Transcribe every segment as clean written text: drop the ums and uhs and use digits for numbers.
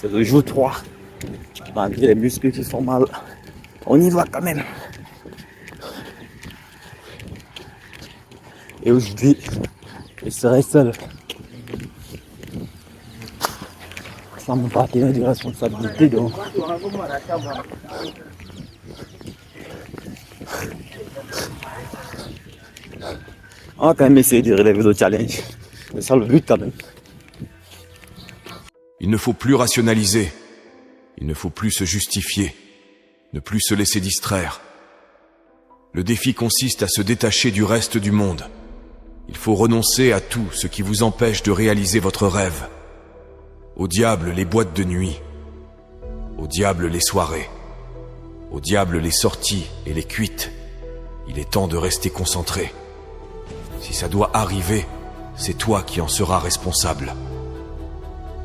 C'est le jour 3. Malgré les muscles qui font mal, on y va quand même. Et aujourd'hui, je serai seul. Sans mon partenaire de responsabilité, donc. On va quand même essayer de relever le challenge. C'est ça le but quand même. Il ne faut plus rationaliser. Il ne faut plus se justifier. Ne plus se laisser distraire. Le défi consiste à se détacher du reste du monde. Il faut renoncer à tout ce qui vous empêche de réaliser votre rêve. Au diable les boîtes de nuit. Au diable les soirées. Au diable les sorties et les cuites. Il est temps de rester concentré. Si ça doit arriver, c'est toi qui en seras responsable.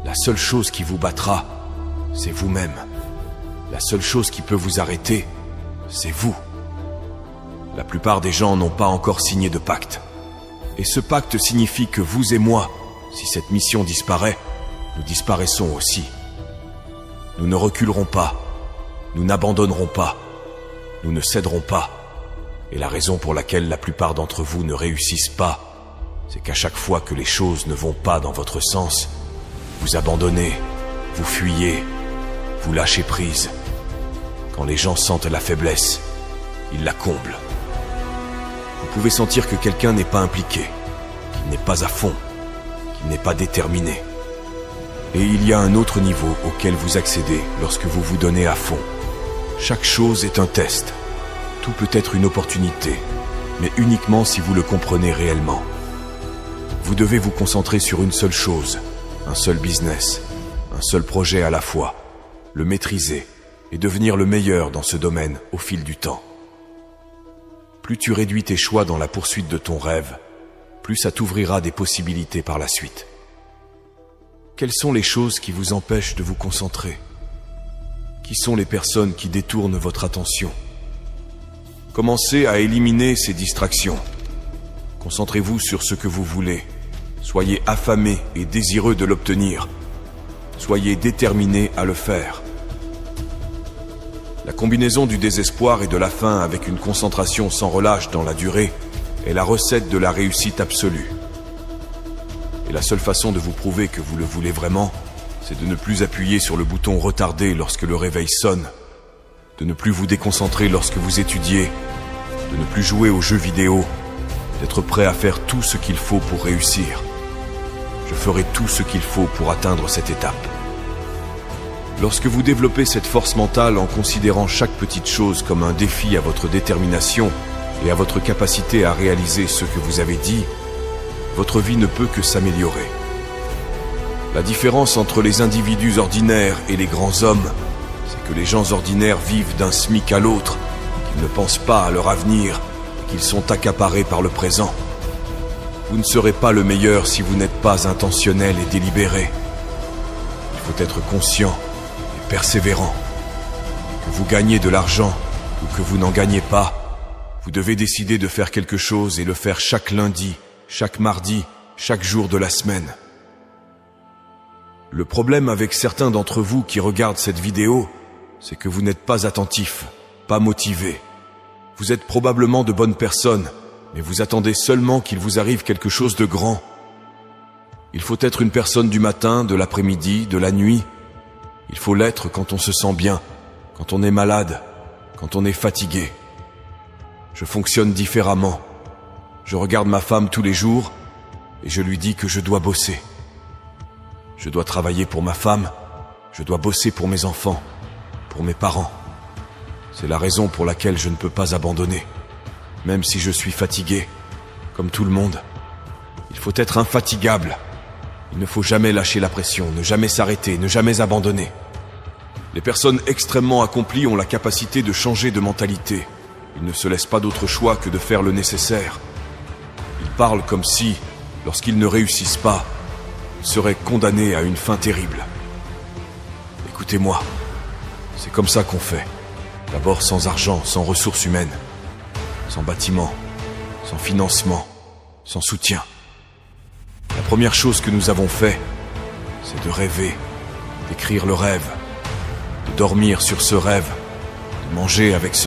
La seule chose qui vous battra, c'est vous-même. La seule chose qui peut vous arrêter, c'est vous. La plupart des gens n'ont pas encore signé de pacte. Et ce pacte signifie que vous et moi, si cette mission disparaît, nous disparaissons aussi. Nous ne reculerons pas. Nous n'abandonnerons pas. Nous ne céderons pas. Et la raison pour laquelle la plupart d'entre vous ne réussissent pas, c'est qu'à chaque fois que les choses ne vont pas dans votre sens, vous abandonnez, vous fuyez, vous lâchez prise. Quand les gens sentent la faiblesse, ils la comblent. Vous pouvez sentir que quelqu'un n'est pas impliqué, qu'il n'est pas à fond, qu'il n'est pas déterminé. Et il y a un autre niveau auquel vous accédez lorsque vous vous donnez à fond. Chaque chose est un test. Tout peut être une opportunité, mais uniquement si vous le comprenez réellement. Vous devez vous concentrer sur une seule chose, un seul business, un seul projet à la fois, le maîtriser et devenir le meilleur dans ce domaine au fil du temps. Plus tu réduis tes choix dans la poursuite de ton rêve, plus ça t'ouvrira des possibilités par la suite. Quelles sont les choses qui vous empêchent de vous concentrer? Qui sont les personnes qui détournent votre attention? Commencez à éliminer ces distractions. Concentrez-vous sur ce que vous voulez. Soyez affamé et désireux de l'obtenir. Soyez déterminé à le faire. La combinaison du désespoir et de la faim avec une concentration sans relâche dans la durée est la recette de la réussite absolue. Et la seule façon de vous prouver que vous le voulez vraiment, c'est de ne plus appuyer sur le bouton retardé lorsque le réveil sonne, de ne plus vous déconcentrer lorsque vous étudiez, de ne plus jouer aux jeux vidéo, d'être prêt à faire tout ce qu'il faut pour réussir. Je ferai tout ce qu'il faut pour atteindre cette étape. Lorsque vous développez cette force mentale en considérant chaque petite chose comme un défi à votre détermination et à votre capacité à réaliser ce que vous avez dit, votre vie ne peut que s'améliorer. La différence entre les individus ordinaires et les grands hommes, c'est que les gens ordinaires vivent d'un SMIC à l'autre, qu'ils ne pensent pas à leur avenir et qu'ils sont accaparés par le présent. Vous ne serez pas le meilleur si vous n'êtes pas intentionnel et délibéré. Il faut être conscient et persévérant. Que vous gagnez de l'argent ou que vous n'en gagnez pas, vous devez décider de faire quelque chose et le faire chaque lundi, chaque mardi, chaque jour de la semaine. Le problème avec certains d'entre vous qui regardent cette vidéo, c'est que vous n'êtes pas attentifs, pas motivés. Vous êtes probablement de bonnes personnes, mais vous attendez seulement qu'il vous arrive quelque chose de grand. Il faut être une personne du matin, de l'après-midi, de la nuit. Il faut l'être quand on se sent bien, quand on est malade, quand on est fatigué. Je fonctionne différemment. Je regarde ma femme tous les jours et je lui dis que je dois bosser. Je dois travailler pour ma femme, je dois bosser pour mes enfants, pour mes parents. C'est la raison pour laquelle je ne peux pas abandonner. Même si je suis fatigué, comme tout le monde, il faut être infatigable. Il ne faut jamais lâcher la pression, ne jamais s'arrêter, ne jamais abandonner. Les personnes extrêmement accomplies ont la capacité de changer de mentalité. Ils ne se laissent pas d'autre choix que de faire le nécessaire. Ils parlent comme si, lorsqu'ils ne réussissent pas, ils seraient condamnés à une fin terrible. Écoutez-moi, c'est comme ça qu'on fait. D'abord sans argent, sans ressources humaines, sans bâtiment, sans financement, sans soutien. La première chose que nous avons fait, c'est de rêver, d'écrire le rêve, de dormir sur ce rêve, de manger avec ce